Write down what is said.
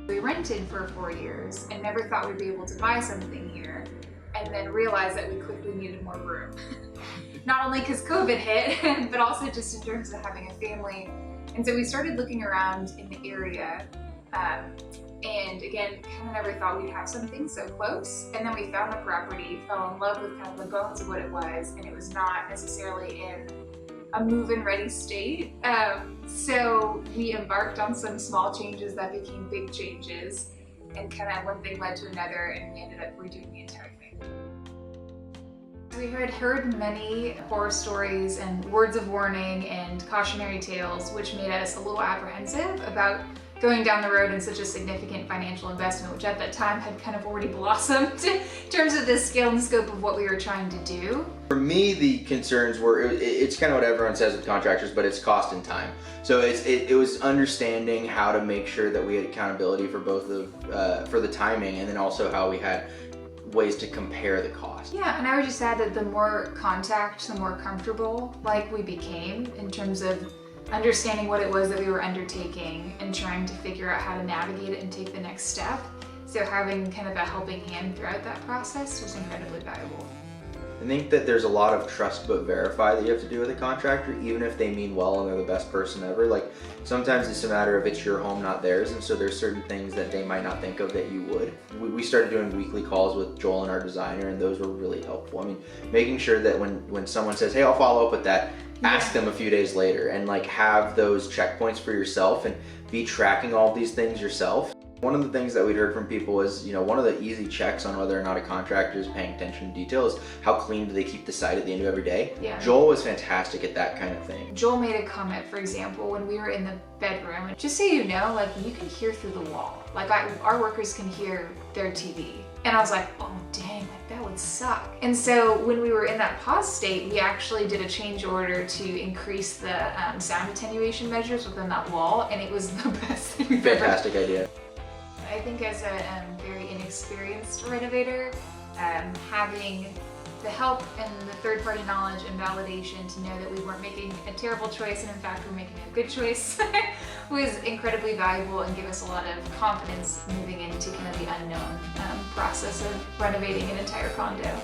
We rented for 4 years and never thought we'd be able to buy something here, and then realized that we quickly needed more room. Not only because COVID hit, but also just in terms of having a family. And so we started looking around in the area, and again, kind of never thought we'd have something so close. And then we found the property, fell in love with kind of the bones of what it was, and it was not necessarily in a move-in ready state. So we embarked on some small changes that became big changes, and kind of one thing led to another, and we ended up redoing the entire thing. We had heard many horror stories and words of warning and cautionary tales, which made us a little apprehensive about going down the road in such a significant financial investment, which at that time had kind of already blossomed in terms of the scale and scope of what we were trying to do. For me, the concerns were, it's kind of what everyone says with contractors, but it's cost and time. So it was understanding how to make sure that we had accountability for both for the timing, and then also how we had ways to compare the cost. Yeah, and I would just add that the more contact, the more comfortable we became in terms of understanding what it was that we were undertaking and trying to figure out how to navigate it and take the next step. So having kind of a helping hand throughout that process was incredibly valuable. I think that there's a lot of trust but verify that you have to do with a contractor, even if they mean well and they're the best person ever. Like, sometimes it's a matter of it's your home, not theirs, and so there's certain things that they might not think of that you would. We started doing weekly calls with Joel and our designer, and those were really helpful. I mean, making sure that when someone says, hey, I'll follow up with that, ask them a few days later, and like have those checkpoints for yourself and be tracking all these things yourself. One of the things that we'd heard from people was, one of the easy checks on whether or not a contractor is paying attention to detail is how clean do they keep the site at the end of every day. Yeah. Joel was fantastic at that kind of thing. Joel made a comment, for example, when we were in the bedroom, and just so you know, you can hear through the wall. Our workers can hear their TV. And I was like, oh dang, that would suck. And so when we were in that pause state, we actually did a change order to increase the sound attenuation measures within that wall, and it was the best thing we've ever. Fantastic idea. I think as a very inexperienced renovator, having the help and the third-party knowledge and validation to know that we weren't making a terrible choice and in fact we're making a good choice was incredibly valuable and gave us a lot of confidence moving into kind of the unknown process of renovating an entire condo.